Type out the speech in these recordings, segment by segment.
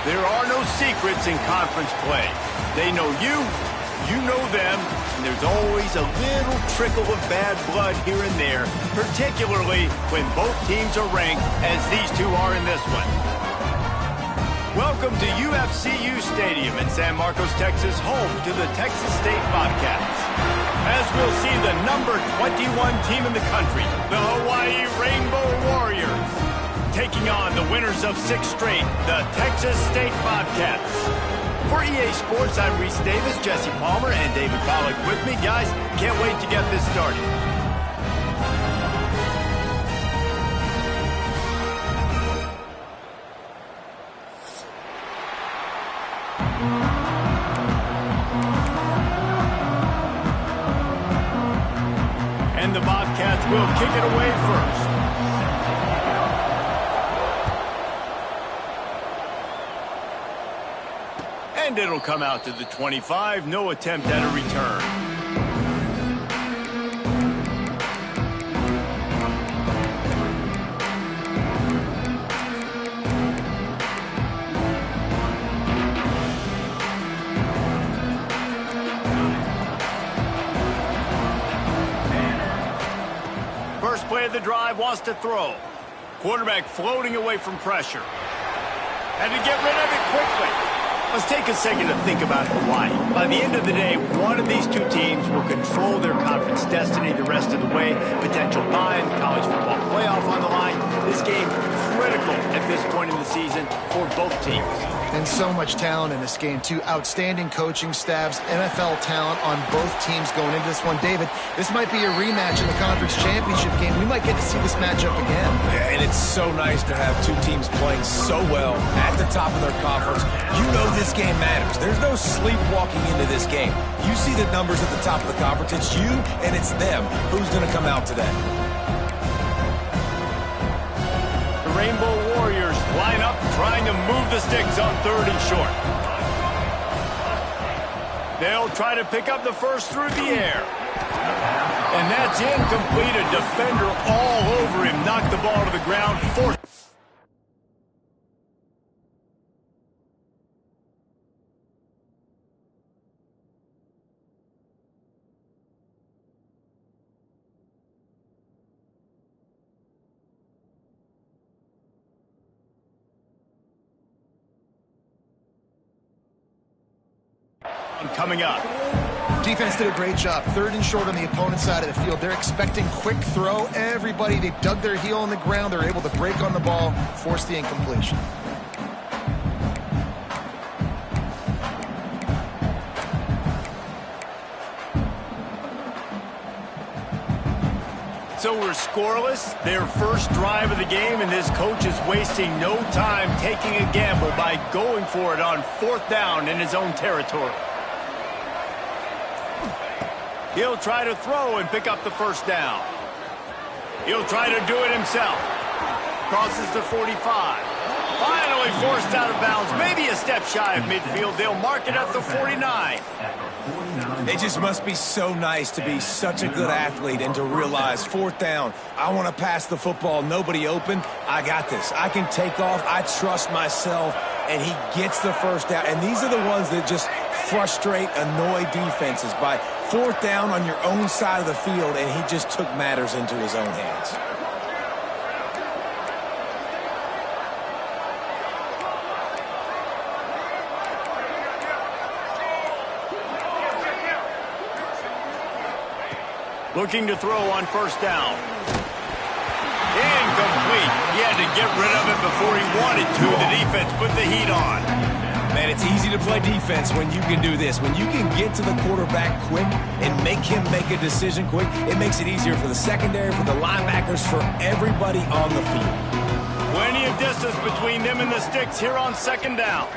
There are no secrets in conference play. They know you, you know them, and there's always a little trickle of bad blood here and there, particularly when both teams are ranked as these two are in this one. Welcome to UFCU Stadium in San Marcos, Texas, home to the Texas State Bobcats. As we'll see the number 21 team in the country, the Hawaii Rainbow Warriors, taking on the winners of 6 straight, the Texas State Bobcats. For EA Sports, I'm Reese Davis, Jesse Palmer, and David Pollack with me. Guys, can't wait to get this started. And the Bobcats will kick it away first. And it'll come out to the 25. No attempt at a return. First play of the drive, wants to throw. Quarterback floating away from pressure. And to get rid of it quickly. Let's take a second to think about Hawaii. By the end of the day, one of these two teams will control their conference destiny the rest of the way. Potential bye in the college football playoff on the line. This game critical at this point in the season for both teams. And so much talent in this game, too. Outstanding coaching staffs, NFL talent on both teams going into this one. David, this might be a rematch in the conference championship game. We might get to see this matchup again. Yeah, and it's so nice to have two teams playing so well at the top of their conference. You know this game matters. There's no sleepwalking into this game. You see the numbers at the top of the conference. It's you and it's them. Who's going to come out today? The Rainbow Warriors line up, trying to move the sticks on 3rd and short. They'll try to pick up the first through the air. And that's incomplete. A defender all over him. Knocked the ball to the ground. 4th. Coming up. Defense did a great job. 3rd and short on the opponent's side of the field. They're expecting quick throw. Everybody, they dug their heel on the ground. They're able to break on the ball, force the incompletion. So we're scoreless, their first drive of the game, and this coach is wasting no time taking a gamble by going for it on 4th down in his own territory. He'll try to throw and pick up the first down. He'll try to do it himself. Crosses the 45. Finally forced out of bounds. Maybe a step shy of midfield. They'll mark it at the 49. It just must be so nice to be such a good athlete and to realize 4th down, I want to pass the football, nobody open, I got this. I can take off, I trust myself, and he gets the first down. And these are the ones that just frustrate, annoy defenses by 4th down on your own side of the field, and he just took matters into his own hands. Looking to throw on 1st down. Incomplete. He had to get rid of it before he wanted to. The defense put the heat on. Man, it's easy to play defense when you can do this. When you can get to the quarterback quick and make him make a decision quick, it makes it easier for the secondary, for the linebackers, for everybody on the field. Plenty of distance between them and the sticks here on 2nd down.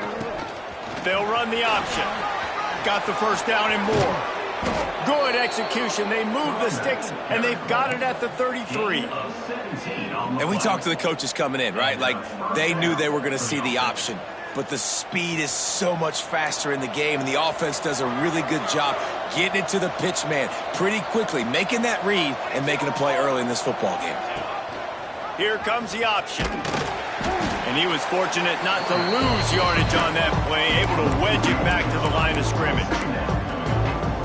They'll run the option. Got the first down and more. Good execution. They move the sticks, and they've got it at the 33. And we talked to the coaches coming in, right? Like, they knew they were going to see the option. But the speed is so much faster in the game, and the offense does a really good job getting it to the pitch man pretty quickly, making that read and making a play early in this football game. Here comes the option. And he was fortunate not to lose yardage on that play, able to wedge it back to the line of scrimmage.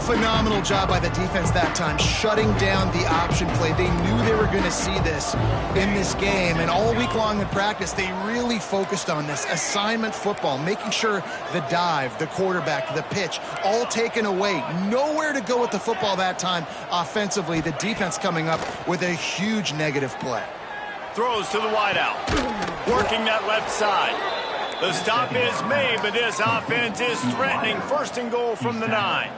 Phenomenal job by the defense that time, shutting down the option play. They knew they were going to see this in this game, and all week long in practice, they really focused on this assignment football, making sure the dive, the quarterback, the pitch, all taken away. Nowhere to go with the football that time offensively. The defense coming up with a huge negative play. Throws to the wideout, working that left side. The stop is made, but this offense is threatening. First and goal from the 9.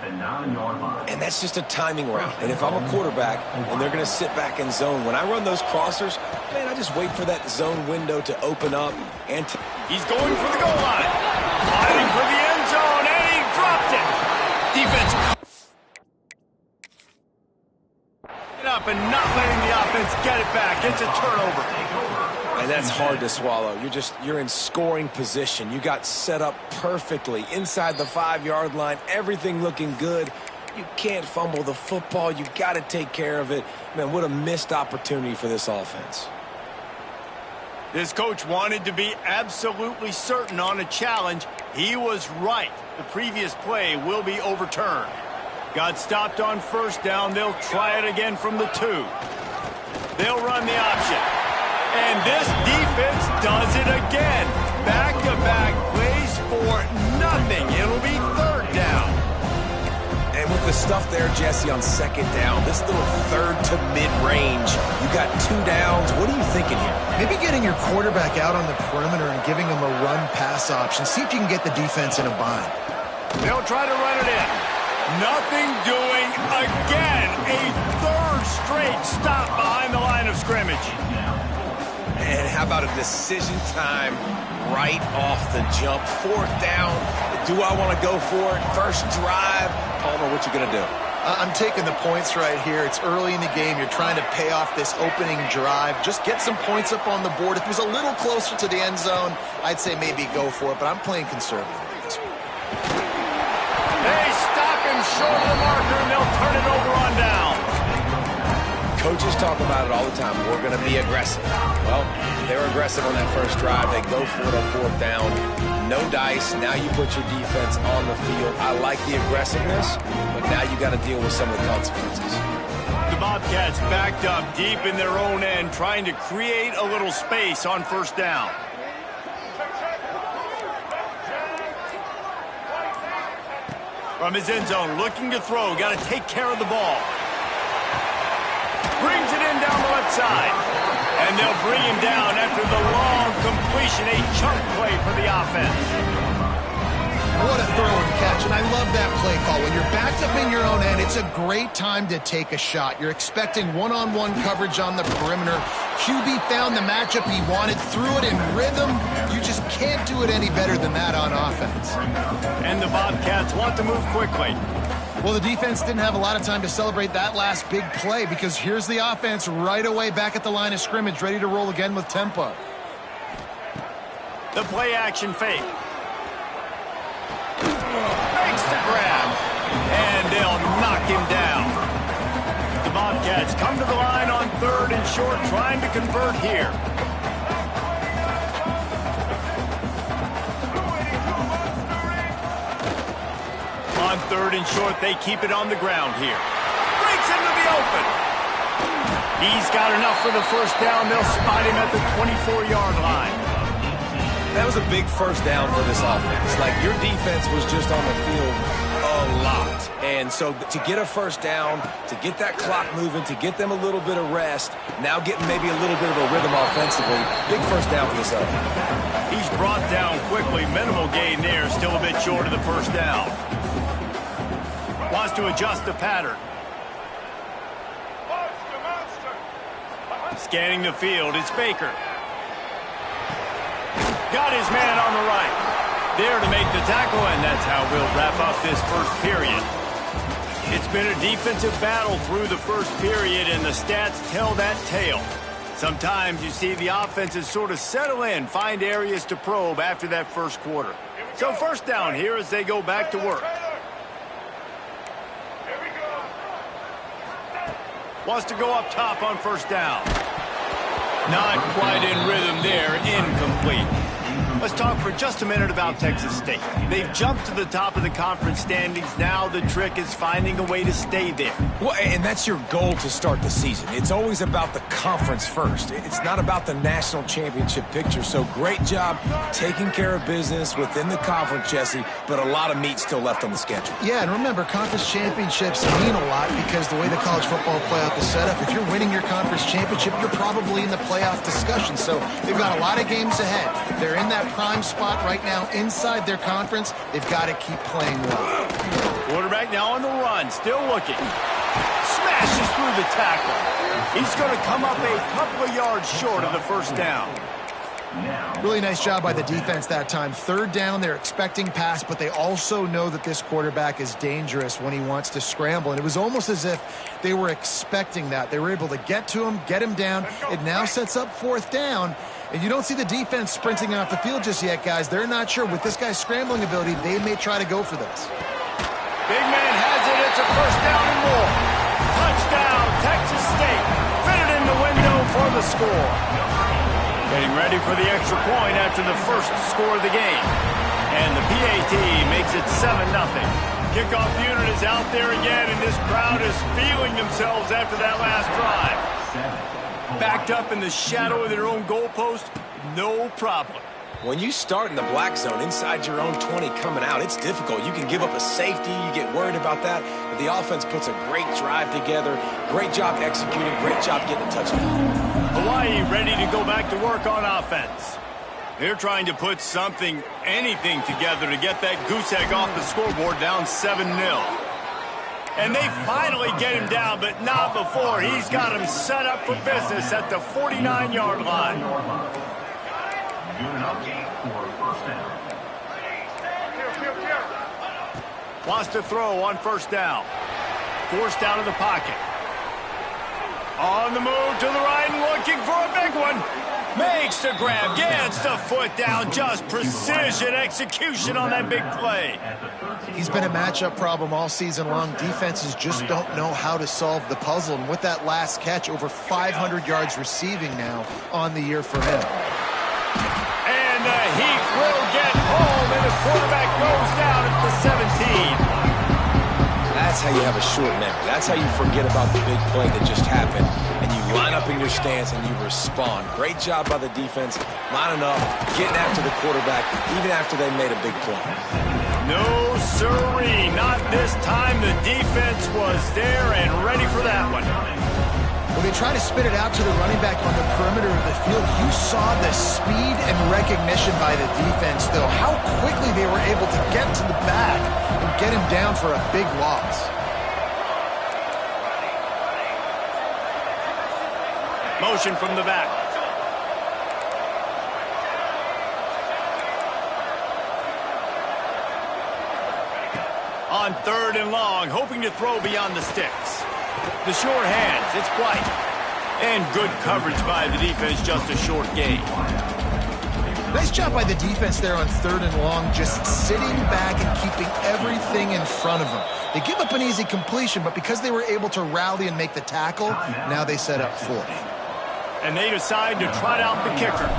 And that's just a timing route. And if I'm a quarterback and they're going to sit back in zone, when I run those crossers, man, I just wait for that zone window to open up. And he's going for the goal line. Sliding for the end zone, and he dropped it. Defense up and not letting the offense get it back. It's a turnover. And that's hard to swallow. You're in scoring position. You got set up perfectly inside the 5-yard line. Everything looking good. You can't fumble the football. You got to take care of it. Man, what a missed opportunity for this offense. This coach wanted to be absolutely certain on a challenge. He was right. The previous play will be overturned. Got stopped on first down. They'll try it again from the 2. They'll run the option. And this defense does it again. Back-to-back plays for nothing. It'll be third down. And with the stuff there, Jesse, on second down, this little third to mid-range, you got 2 downs. What are you thinking here? Maybe getting your quarterback out on the perimeter and giving him a run-pass option. See if you can get the defense in a bind. They'll try to run it in. Nothing doing again. A third straight stop behind the line of scrimmage. And how about a decision time right off the jump? 4th down. Do I want to go for it? First drive. Palmer, what you going to do? I'm taking the points right here. It's early in the game. You're trying to pay off this opening drive. Just get some points up on the board. If it was a little closer to the end zone, I'd say maybe go for it, but I'm playing conservative on this one. They stop him short of the marker, and they'll turn it over on down. Coaches talk about it all the time. We're going to be aggressive. Well, they're aggressive on that first drive. They go for it on 4th down. No dice. Now you put your defense on the field. I like the aggressiveness, but now you got to deal with some of the consequences. The Bobcats backed up deep in their own end, trying to create a little space on first down. From his end zone, looking to throw. Got to take care of the ball. Brings it in down the left side. And they'll bring him down after the long completion. A chunk play for the offense. What a throw and catch, and I love that play call. When you're backed up in your own end, it's a great time to take a shot. You're expecting one-on-one coverage on the perimeter. QB found the matchup he wanted, threw it in rhythm. You just can't do it any better than that on offense. And the Bobcats want to move quickly. Well, the defense didn't have a lot of time to celebrate that last big play because here's the offense right away back at the line of scrimmage, ready to roll again with tempo. The play action fake. Makes the grab. And they'll knock him down. The Bobcats come to the line on 3rd and short, trying to convert here. On 3rd and short, they keep it on the ground here. Breaks into the open. He's got enough for the first down. They'll spot him at the 24-yard line. That was a big first down for this offense. Like, your defense was just on the field a lot. And so to get a first down, to get that clock moving, to get them a little bit of rest, now getting maybe a little bit of a rhythm offensively, big first down for this offense. He's brought down quickly. Minimal gain there, still a bit short of the first down. Wants to adjust the pattern. Scanning the field, it's Baker. Got his man on the right. There to make the tackle, and that's how we'll wrap up this first period. It's been a defensive battle through the first period, and the stats tell that tale. Sometimes you see the offenses sort of settle in, find areas to probe after that first quarter. So first down here as they go back to work. Wants to go up top on first down. Not quite in rhythm there, incomplete. Let's talk for just a minute about Texas State. They've jumped to the top of the conference standings. Now the trick is finding a way to stay there. Well, and that's your goal to start the season. It's always about the conference first. It's not about the national championship picture. So great job taking care of business within the conference, Jesse, but a lot of meat still left on the schedule. Yeah, and remember, conference championships mean a lot because the way the college football playoff is set up, if you're winning your conference championship, you're probably in the playoff discussion. So they've got a lot of games ahead. They're in that prime spot right now inside their conference. They've got to keep playing well. Quarterback now on the run, still looking. Smashes through the tackle. He's going to come up a couple of yards short of the first down. Really nice job by the defense that time. Third down, they're expecting pass, but they also know that this quarterback is dangerous when he wants to scramble. And it was almost as if they were expecting that. They were able to get to him, get him down. It now sets up fourth down. And you don't see the defense sprinting off the field just yet, guys. They're not sure. With this guy's scrambling ability, they may try to go for this. Big man has it. It's a first down and more. Touchdown, Texas State. Fitted in the window for the score. Getting ready for the extra point after the first score of the game. And the PAT makes it 7-0. Kickoff unit is out there again, and this crowd is feeling themselves after that last drive. Backed up in the shadow of their own goalpost, no problem. When you start in the black zone inside your own 20 coming out, it's difficult. You can give up a safety. You get worried about that. But the offense puts a great drive together. Great job executing. Great job getting a touchdown. Hawaii ready to go back to work on offense. They're trying to put something, anything together to get that goose egg off the scoreboard down 7-0. And they finally get him down, but not before. He's got him set up for business at the 49-yard line. Wants to throw on first down. Forced out of the pocket. On the move to the right and looking for a big one. Makes the grab, gets the foot down. Just precision execution on that big play. He's been a matchup problem all season long. Defenses just don't know how to solve the puzzle. And with that last catch, over 500 yards receiving now on the year for him. And the heat will get home, and the quarterback goes down at the 17. That's how you have a short memory. That's how you forget about the big play that just happened, and you line up in your stance and you respond. Great job by the defense, lining up, getting after the quarterback, even after they made a big play. No, sirree, not this time. The defense was there and ready for that one. When they try to spit it out to the running back on the perimeter of the field, you saw the speed and recognition by the defense, though. How quickly they were able to get to the back and get him down for a big loss. Motion from the back. On third and long, hoping to throw beyond the sticks. The short hands, it's White. And good coverage by the defense, just a short gain. Nice job by the defense there on third and long, just sitting back and keeping everything in front of them. They give up an easy completion, but because they were able to rally and make the tackle, now they set up fourth. And they decide to trot out the kicker.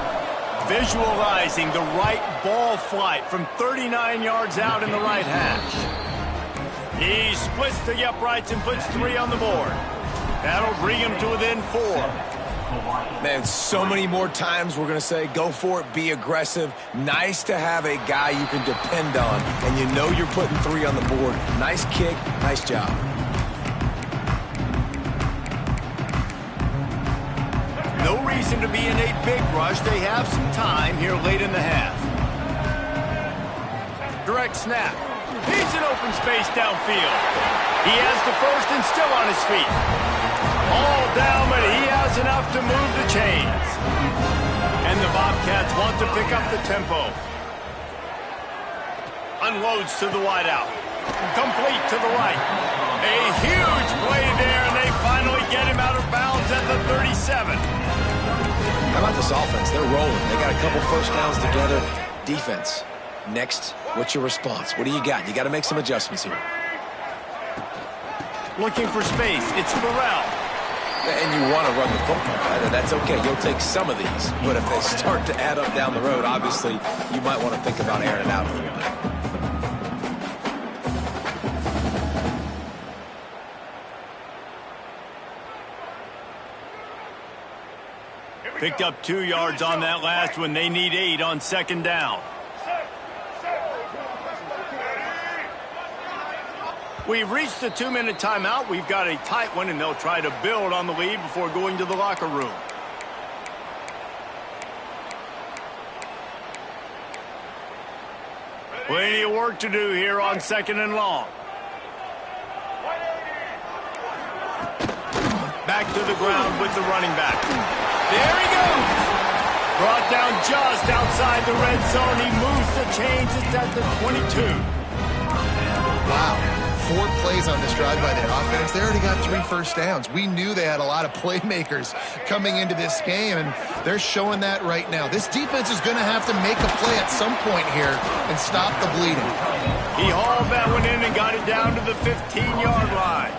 Visualizing the right ball flight from 39 yards out in the right hash. He splits the uprights and puts 3 on the board. That'll bring him to within 4. Man, so many more times we're going to say, go for it, be aggressive. Nice to have a guy you can depend on, and you know you're putting 3 on the board. Nice kick, nice job. No reason to be in a big rush. They have some time here late in the half. Direct snap. He's in open space downfield. He has the first and still on his feet. All down, but he has enough to move the chains. And the Bobcats want to pick up the tempo. Unloads to the wideout. Complete to the right. A huge play there, and they finally get him out of bounds at the 37. How about this offense? They're rolling. They got a couple first downs together. Defense. Next, what's your response? What do you got? You got to make some adjustments here. Looking for space. It's Burrell. And you want to run the football, right? That's okay. You'll take some of these. But if they start to add up down the road, obviously, you might want to think about airing it out a little bit. Picked up 2 yards on that last one. They need 8 on second down. We've reached the 2-minute timeout. We've got a tight one, and they'll try to build on the lead before going to the locker room. Plenty of work to do here on second and long. Back to the ground with the running back. There he goes. Brought down just outside the red zone. He moves the chains. It's at the 22. Wow. 4 plays on this drive by the offense. They already got 3 first downs. We knew they had a lot of playmakers coming into this game, and they're showing that right now. This defense is going to have to make a play at some point here and stop the bleeding. He hauled that one in and got it down to the 15-yard line.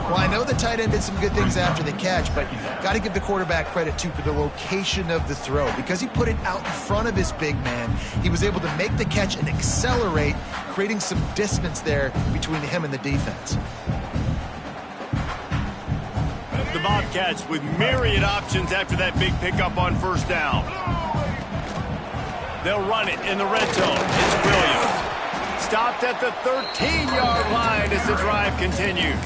Well, I know the tight end did some good things after the catch, but got to give the quarterback credit, too, for the location of the throw. Because he put it out in front of his big man, he was able to make the catch and accelerate, creating some distance there between him and the defense. The Bobcats with myriad options after that big pickup on first down. They'll run it in the red zone. It's Williams. Stopped at the 13-yard line as the drive continues.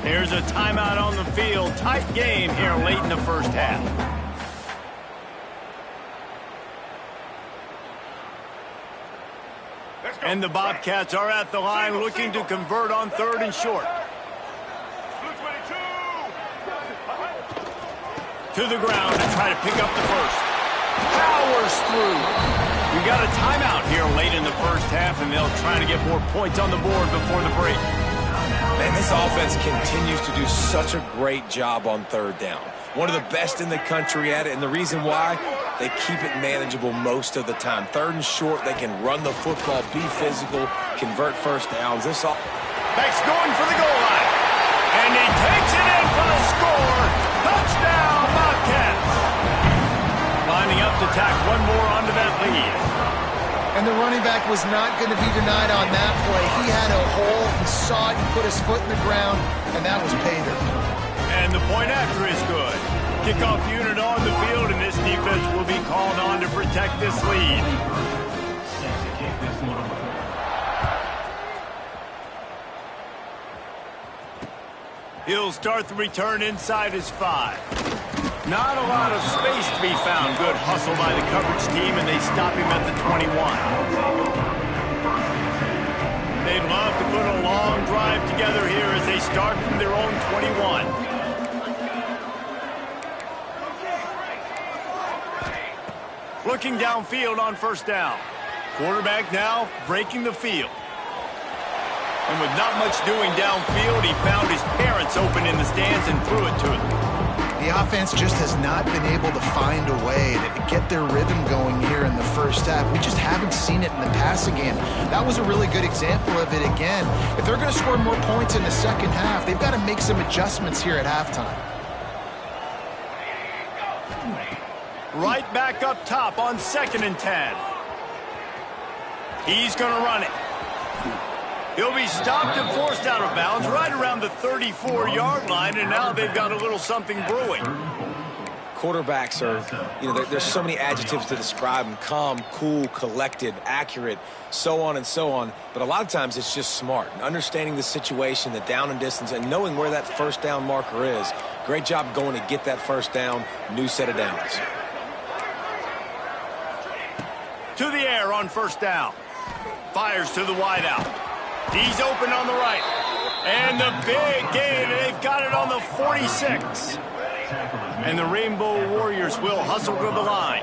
There's a timeout on the field. Tight game here late in the first half. And the Bobcats are at the line looking to convert on 3rd and short. To the ground to try to pick up the first. Powers through. We got a timeout here late in the first half, and they'll try to get more points on the board before the break. Man, this offense continues to do such a great job on 3rd down. One of the best in the country at it, and the reason why, they keep it manageable most of the time. 3rd and short, they can run the football, be physical, convert first downs. This all. Beck's going for the goal line. And he takes it in for the score. Touchdown, Bobcats. Lining up to tack one more onto that lead. And the running back was not going to be denied on that play. He had a hole, he saw it, he put his foot in the ground, and that was pay dirt. And the point after is good. Kickoff unit on the field, and this defense will be called on to protect this lead. He'll start the return inside his 5. Not a lot of space to be found. Good hustle by the coverage team, and they stop him at the 21. They'd love to put a long drive together here as they start from their own 21. Looking downfield on first down. Quarterback now breaking the field. And with not much doing downfield, he found his parents open in the stands and threw it to them. The offense just has not been able to find a way to get their rhythm going here in the first half. We just haven't seen it in the passing game. That was a really good example of it again. If they're going to score more points in the second half, they've got to make some adjustments here at halftime. Right back up top on 2nd and 10. He's going to run it. He'll be stopped and forced out of bounds right around the 34-yard line, and now they've got a little something brewing. Quarterbacks are, there's so many adjectives to describe them. Calm, cool, collected, accurate, so on and so on. But a lot of times it's just smart. Understanding the situation, the down and distance, and knowing where that first down marker is. Great job going to get that first down. New set of downs. To the air on first down. Fires to the wideout. He's open on the right. And the big gain, and they've got it on the 46. And the Rainbow Warriors will hustle to the line.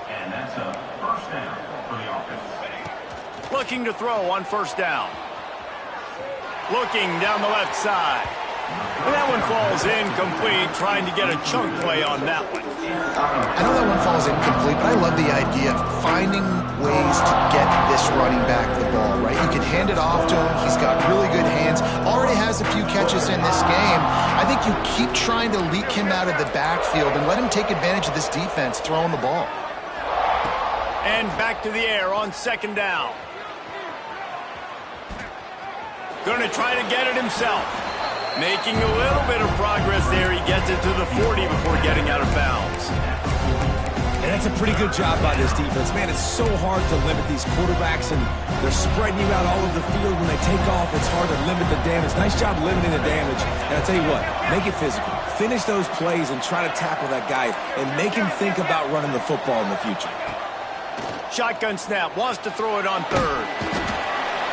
And that's a first down for the offense. Looking to throw on first down. Looking down the left side. And that one falls incomplete, trying to get a chunk play on that one. I know that one falls incomplete, but I love the idea of finding ways to get this running back the ball, right? You can hand it off to him. He's got really good hands. Already has a few catches in this game. I think you keep trying to leak him out of the backfield and let him take advantage of this defense throwing the ball. And back to the air on second down. Going to try to get it himself. Making a little bit of progress there. He gets it to the 40 before getting out of bounds. And that's a pretty good job by this defense. Man, it's so hard to limit these quarterbacks, and they're spreading you out all over the field. When they take off, it's hard to limit the damage. Nice job limiting the damage. And I'll tell you what, make it physical. Finish those plays and try to tackle that guy and make him think about running the football in the future. Shotgun snap, wants to throw it on third.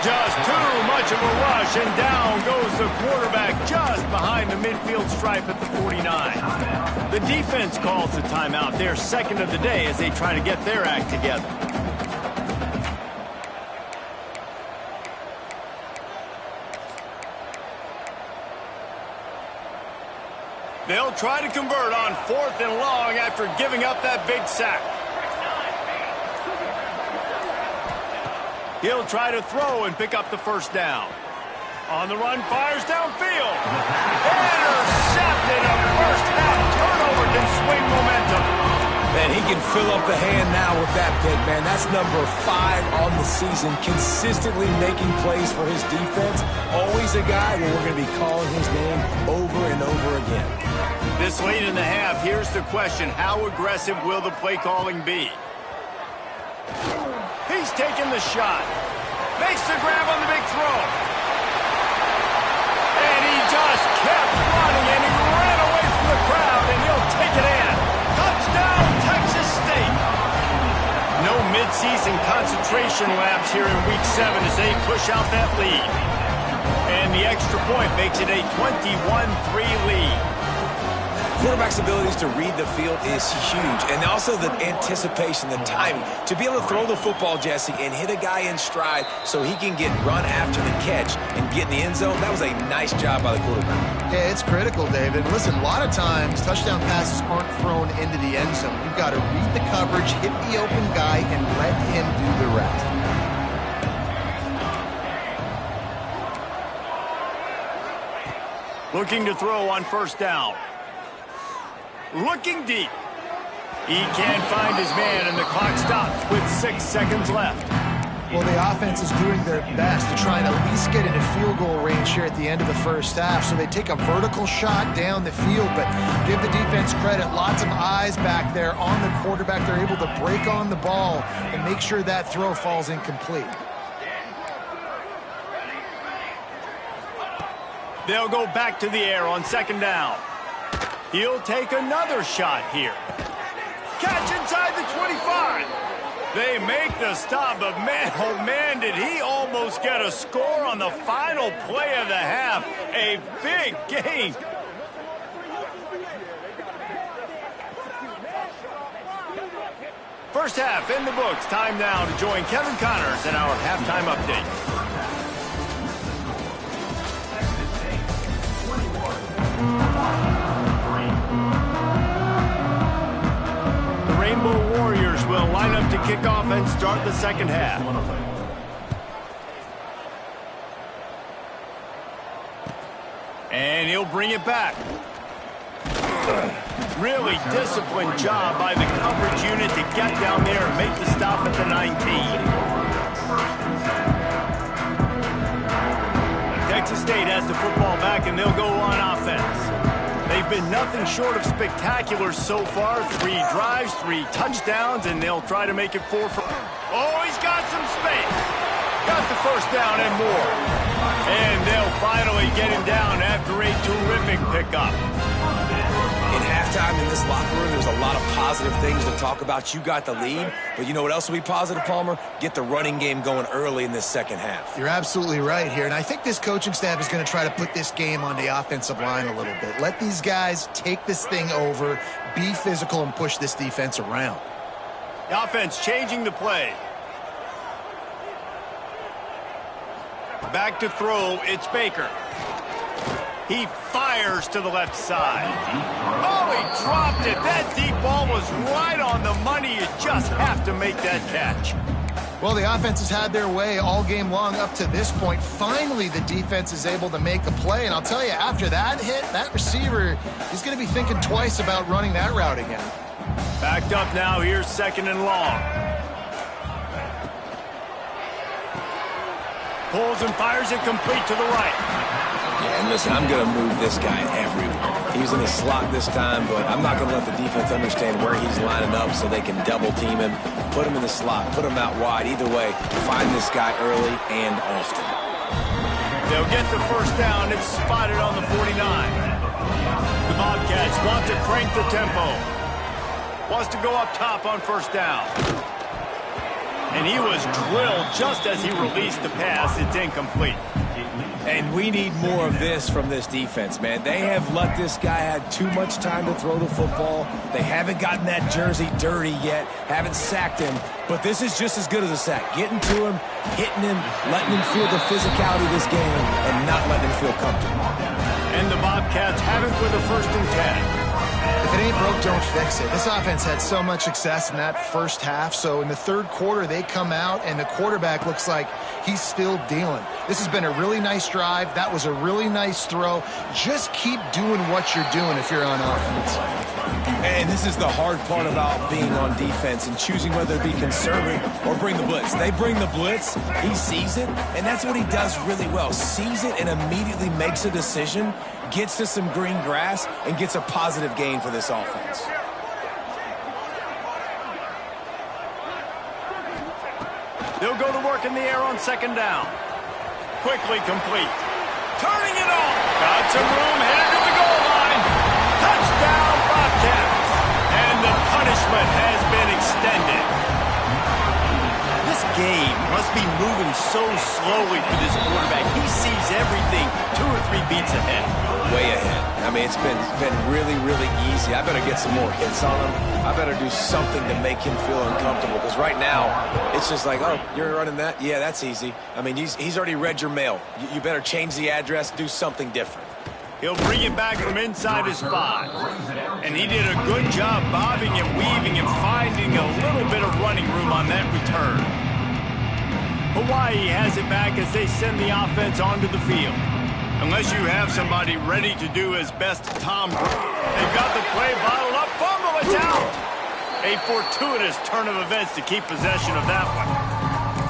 Just too much of a rush, and down goes the quarterback just behind the midfield stripe at the 49. The defense calls the timeout, their second of the day, as they try to get their act together. They'll try to convert on 4th and long after giving up that big sack. He'll try to throw and pick up the first down. On the run, fires downfield. Intercepted. A first half turnover can swing momentum. Man, he can fill up the hand now with that pick, man. That's number 5 on the season, consistently making plays for his defense. Always a guy where we're going to be calling his name over and over again. This late in the half, here's the question. How aggressive will the play calling be? He's taking the shot. Makes the grab on the big throw. And he just kept running, and he ran away from the crowd, and he'll take it in. Touchdown, Texas State. No midseason concentration laps here in Week 7 as they push out that lead. And the extra point makes it a 21-3 lead. Quarterback's abilities to read the field is huge, and also the anticipation, the timing. To be able to throw the football, Jesse, and hit a guy in stride so he can get run after the catch and get in the end zone, that was a nice job by the quarterback. Yeah, it's critical, David. Listen, a lot of times touchdown passes aren't thrown into the end zone. You've got to read the coverage, hit the open guy, and let him do the rest. Looking to throw on first down. Looking deep. He can't find his man, and the clock stops with 6 seconds left. Well, the offense is doing their best to try and at least get into field goal range here at the end of the first half. So they take a vertical shot down the field, but give the defense credit. Lots of eyes back there on the quarterback. They're able to break on the ball and make sure that throw falls incomplete. They'll go back to the air on second down. He'll take another shot here. Catch inside the 25. They make the stop, but man, oh man, did he almost get a score on the final play of the half. A big gain. First half in the books. Time now to join Kevin Connors in our halftime update. Rainbow Warriors will line up to kick off and start the second half. And he'll bring it back. Really disciplined job by the coverage unit to get down there and make the stop at the 19. Texas State has the football back, and they'll go on offense. They've been nothing short of spectacular so far. 3 drives, 3 touchdowns, and they'll try to make it 4 for... Oh, he's got some space. Got the first down and more. And they'll finally get him down after a terrific pickup. In halftime in this locker room, there's a lot of positive things to talk about. You got the lead, but you know what else will be positive, Palmer? Get the running game going early in this second half. You're absolutely right here, and I think this coaching staff is going to try to put this game on the offensive line a little bit. Let these guys take this thing over, be physical, and push this defense around. The offense changing the play. Back to throw, it's Baker. He fires to the left side. Oh, he dropped it. That deep ball was right on the money. You just have to make that catch. Well, the offense has had their way all game long up to this point. Finally, the defense is able to make a play. And I'll tell you, after that hit, that receiver is going to be thinking twice about running that route again. Backed up now. Here's 2nd and long. Pulls and fires it complete to the right. Yeah, and listen, I'm going to move this guy everywhere. He's in the slot this time, but I'm not going to let the defense understand where he's lining up so they can double team him, put him in the slot, put him out wide. Either way, find this guy early and often. They'll get the first down. It's spotted on the 49. The Bobcats want to crank the tempo. Wants to go up top on 1st down. And he was drilled just as he released the pass. It's incomplete. And we need more of this from this defense, man. They have let this guy have too much time to throw the football. They haven't gotten that jersey dirty yet, haven't sacked him. But this is just as good as a sack. Getting to him, hitting him, letting him feel the physicality of this game, and not letting him feel comfortable. And the Bobcats have it for the 1st and 10. If it ain't broke, don't fix it. This offense had so much success in that first half, so in the 3rd quarter, they come out, and the quarterback looks like he's still dealing. This has been a really nice drive. That was a really nice throw. Just keep doing what you're doing if you're on offense. And this is the hard part about being on defense and choosing whether to be conservative or bring the blitz. They bring the blitz, he sees it, and that's what he does really well. Sees it and immediately makes a decision, gets to some green grass, and gets a positive gain for this offense. They'll go to work in the air on 2nd down. Quickly complete. Turning it on. Got some room, headed to the goal line. Touchdown, Bobcats. And the punishment has been extended. This game must be moving so slowly for this quarterback. He sees everything 2 or 3 beats ahead. Way ahead. I mean, it's been really, really easy. I better get some more hits on him. I better do something to make him feel uncomfortable, because right now, it's just like, oh, you're running that? Yeah, that's easy. I mean, he's already read your mail. You better change the address, do something different. He'll bring it back from inside his 5. And he did a good job bobbing and weaving and finding a little bit of running room on that return. Hawaii has it back as they send the offense onto the field. Unless you have somebody ready to do his best Tom Brady. They've got the play bottled up. Fumble, it's out. A fortuitous turn of events to keep possession of that one.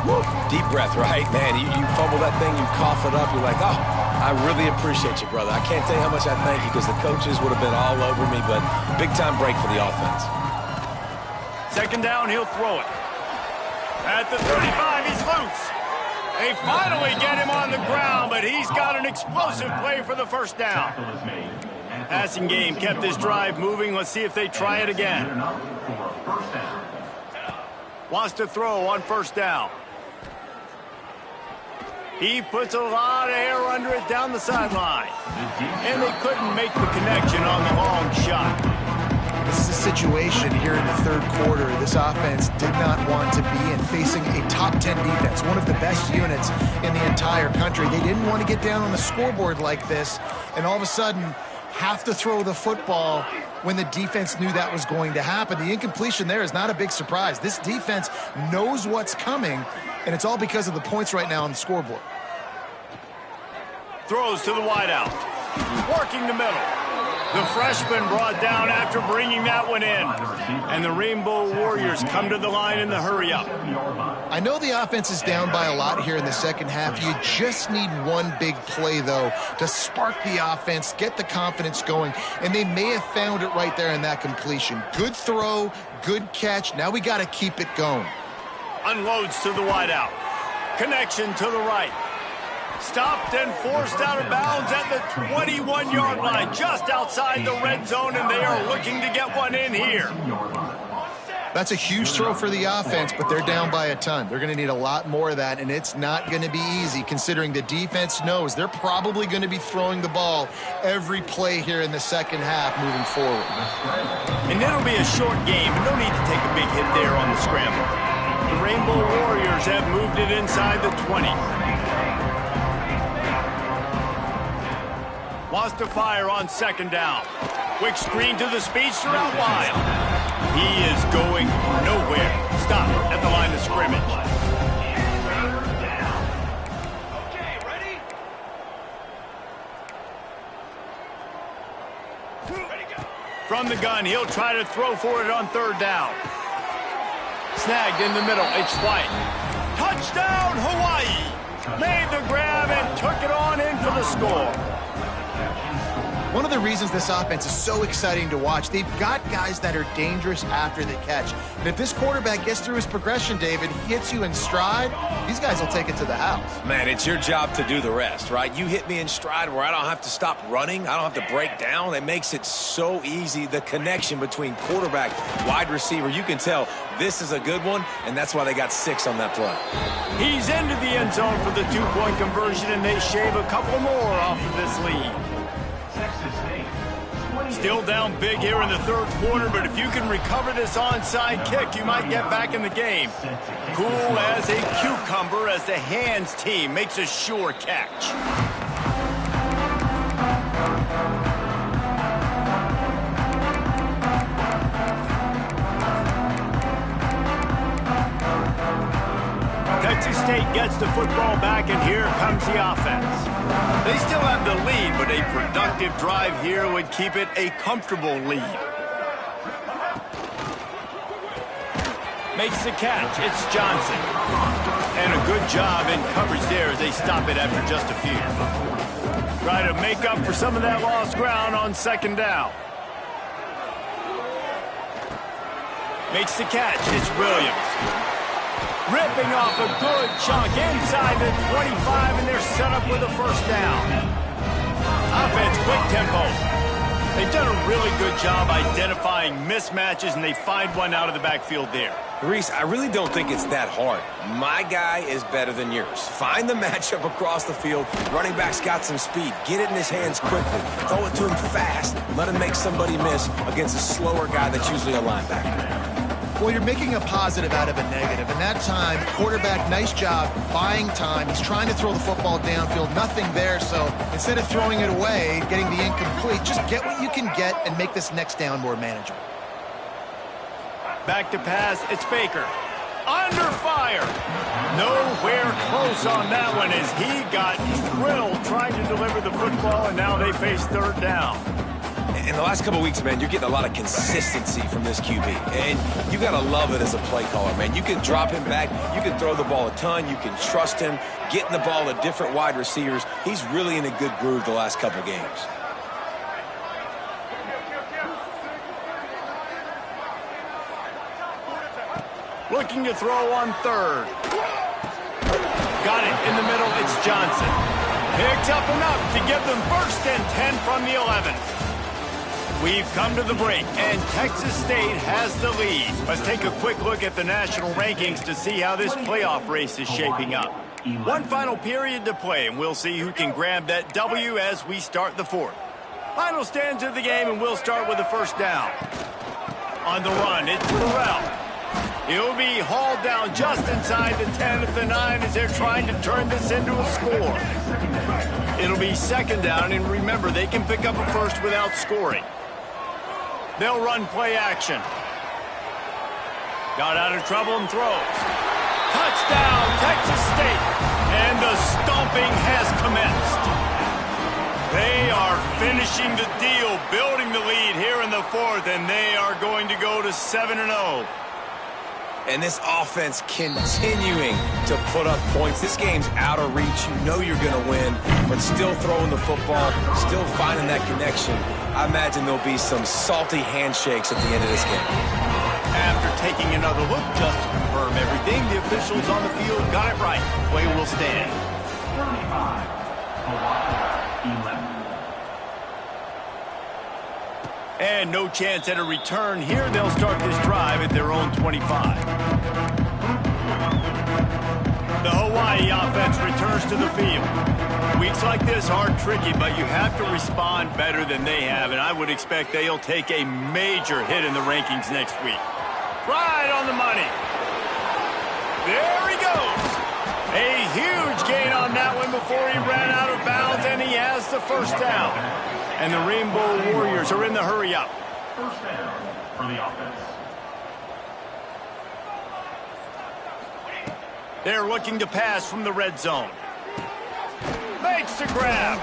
Woo. Deep breath, right? Man, you fumble that thing, you cough it up, you're like, oh, I really appreciate you, brother. I can't tell you how much I thank you, because the coaches would have been all over me, but big-time break for the offense. 2nd down, he'll throw it. At the 35, he's loose. They finally get him on the ground, but he's got an explosive play for the 1st down. Passing game kept this drive moving. Let's see if they try it again. Wants to throw on 1st down. He puts a lot of air under it down the sideline. And they couldn't make the connection on the long shot. This is a situation here in the 3rd quarter this offense did not want to be in, facing a top 10 defense, one of the best units in the entire country. They didn't want to get down on the scoreboard like this and all of a sudden have to throw the football when the defense knew that was going to happen. The incompletion there is not a big surprise. This defense knows what's coming, and it's all because of the points right now on the scoreboard. Throws to the wideout. Working the middle. The freshman brought down after bringing that one in. And the Rainbow Warriors come to the line in the hurry-up. I know the offense is down by a lot here in the 2nd half. You just need one big play, though, to spark the offense, get the confidence going. And they may have found it right there in that completion. Good throw, good catch. Now we got to keep it going. Unloads to the wideout. Connection to the right. Stopped and forced out of bounds at the 21-yard line, just outside the red zone, and they are looking to get one in here. That's a huge throw for the offense, but they're down by a ton. They're going to need a lot more of that, and it's not going to be easy considering the defense knows they're probably going to be throwing the ball every play here in the 2nd half moving forward. And it'll be a short game, and no need to take a big hit there on the scramble. The Rainbow Warriors have moved it inside the 20. Wants to fire on second down. Quick screen to the speedster out wide. He is going nowhere. Stop at the line of scrimmage. From the gun, he'll try to throw for it on third down. Snagged in the middle. It's White. Touchdown, Hawaii! Made the grab and took it on in for the score. One of the reasons this offense is so exciting to watch, they've got guys that are dangerous after the catch. And if this quarterback gets through his progression, David, hits you in stride, these guys will take it to the house. Man, it's your job to do the rest, right? You hit me in stride where I don't have to stop running. I don't have to break down. It makes it so easy. The connection between quarterback, wide receiver, you can tell this is a good one, and that's why they got 6 on that play. He's into the end zone for the 2-point conversion, and they shave a couple more off of this lead. Still down big here in the third quarter, but if you can recover this onside kick, you might get back in the game. Cool as a cucumber as the hands team makes a sure catch. Texas State gets the football back, and here comes the offense. They still have the lead, but a productive drive here would keep it a comfortable lead. Makes the catch. It's Johnson. And a good job in coverage there as they stop it after just a few. Try to make up for some of that lost ground on second down. Makes the catch. It's Williams. Ripping off a good chunk inside the 25, and they're set up with a first down. Offense, quick tempo. They've done a really good job identifying mismatches, and they find one out of the backfield there. Reese, I really don't think it's that hard. My guy is better than yours. Find the matchup across the field. Running back's got some speed. Get it in his hands quickly. Throw it to him fast. Let him make somebody miss against a slower guy that's usually a linebacker. Well, you're making a positive out of a negative. And that time, quarterback, nice job buying time. He's trying to throw the football downfield. Nothing there. So instead of throwing it away, getting the incomplete, just get what you can get and make this next down more manageable. Back to pass. It's Baker. Under fire. Nowhere close on that one as he got drilled trying to deliver the football, and now they face third down. In the last couple of weeks, man, you're getting a lot of consistency from this QB. And you got to love it as a play caller, man. You can drop him back. You can throw the ball a ton. You can trust him. Getting the ball to different wide receivers. He's really in a good groove the last couple of games. Looking to throw on third. Got it in the middle. It's Johnson. Picks up enough to give them first and 10 from the 11. We've come to the break, and Texas State has the lead. Let's take a quick look at the national rankings to see how this playoff race is shaping up. One final period to play, and we'll see who can grab that W as we start the fourth. Final stands of the game, and we'll start with the first down. On the run, it's Burrell. He'll be hauled down just inside the 10 at the 9 as they're trying to turn this into a score. It'll be second down, and remember, they can pick up a first without scoring. They'll run play action. Got out of trouble and throws. Touchdown, Texas State. And the stomping has commenced. They are finishing the deal, building the lead here in the fourth, and they are going to go to 7-0. And this offense continuing to put up points. This game's out of reach. You know you're going to win, but still throwing the football, still finding that connection. I imagine there'll be some salty handshakes at the end of this game. After taking another look just to confirm everything, the officials on the field got it right. Play will stand. 35, Hawaii, 11. And no chance at a return here. They'll start this drive at their own 25. The Hawaii offense returns to the field. Weeks like this are tricky, but you have to respond better than they have, and I would expect they'll take a major hit in the rankings next week. Right on the money. There he goes. A huge gain on that one before he ran out of bounds, and he has the first down. And the Rainbow Warriors are in the hurry-up. First down for the offense. They're looking to pass from the red zone. Makes the grab.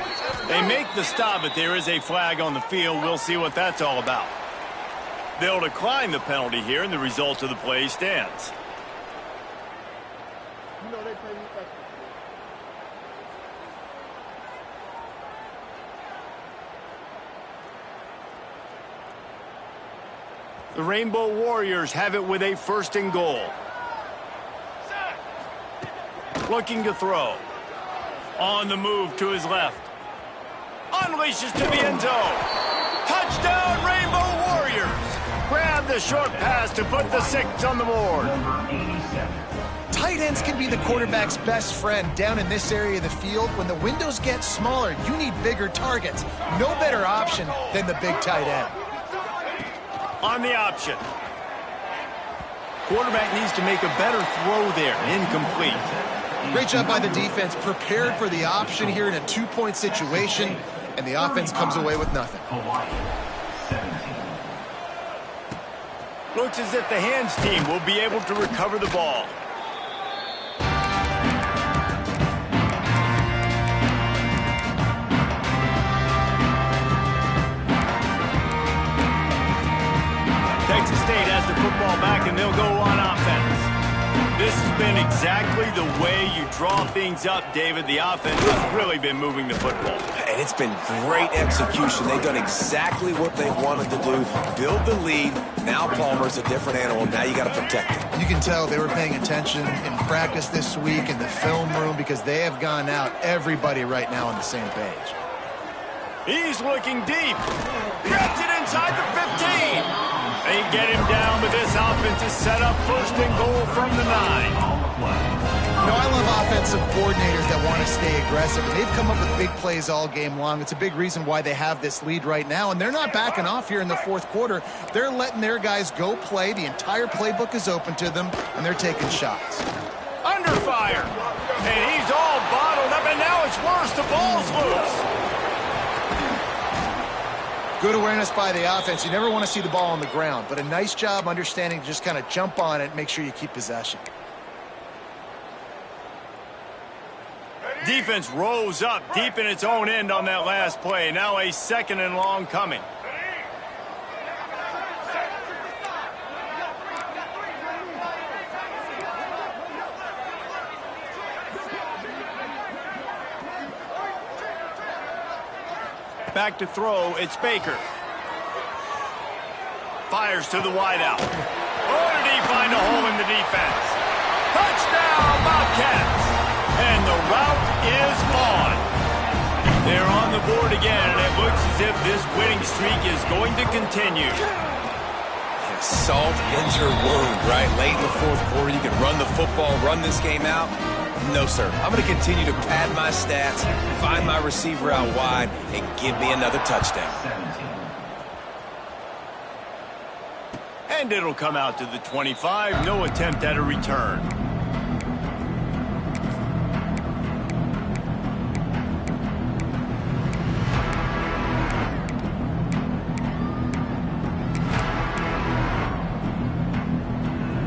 They make the stop, but there is a flag on the field. We'll see what that's all about. They'll decline the penalty here, and the result of the play stands. The Rainbow Warriors have it with a 1st and goal. Looking to throw. On the move to his left. Unleashes to the end zone. Touchdown, Rainbow Warriors. Grab the short pass to put the 6 on the board. Tight ends can be the quarterback's best friend down in this area of the field. When the windows get smaller, you need bigger targets. No better option than the big tight end. On the option. Quarterback needs to make a better throw there. Incomplete. Great job by the defense. Prepared for the option here in a 2-point situation, and the offense comes away with nothing. Looks as if the hands team will be able to recover the ball. Texas State has the football back, and they'll go on offense. This has been exactly the way you draw things up, David. The offense has really been moving the football. And it's been great execution. They've done exactly what they wanted to do. Build the lead. Now Palmer's a different animal. Now you got to protect him. You can tell they were paying attention in practice this week in the film room because they have gone out, everybody right now on the same page. He's looking deep. Grabs it inside the 15. They get him down, but this offense is set up 1st and goal from the 9. You know, I love offensive coordinators that want to stay aggressive. They've come up with big plays all game long. It's a big reason why they have this lead right now, and they're not backing off here in the 4th quarter. They're letting their guys go play. The entire playbook is open to them, and they're taking shots. Under fire. And he's all bottled up, and now it's worse. The ball's loose. Good awareness by the offense. You never want to see the ball on the ground, but a nice job understanding to just kind of jump on it and make sure you keep possession. Defense rose up deep in its own end on that last play. Now a 2nd and long coming. Back to throw, it's Baker. Fires to the wideout. Oh, did he find a hole in the defense? Touchdown, Bobcats! And the route is on. They're on the board again, and it looks as if this winning streak is going to continue. Salt into your wound, right? Late in the 4th quarter, you can run the football, run this game out. No, sir. I'm going to continue to pad my stats, find my receiver out wide, and give me another touchdown. And it'll come out to the 25. No attempt at a return.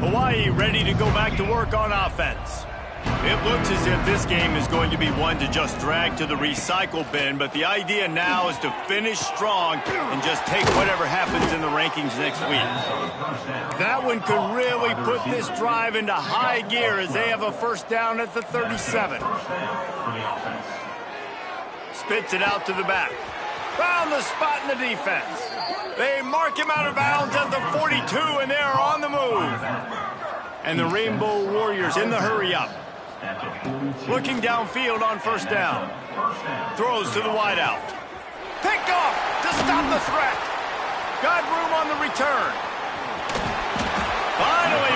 Hawaii ready to go back to work on offense. It looks as if this game is going to be one to just drag to the recycle bin, but the idea now is to finish strong and just take whatever happens in the rankings next week. That one could really put this drive into high gear as they have a 1st down at the 37. Spits it out to the back. Found the spot in the defense. They mark him out of bounds at the 42, and they are on the move. And the Rainbow Warriors in the hurry-up. Looking downfield on 1st down. Throws to the wideout. Picked off to stop the threat. Got room on the return. Finally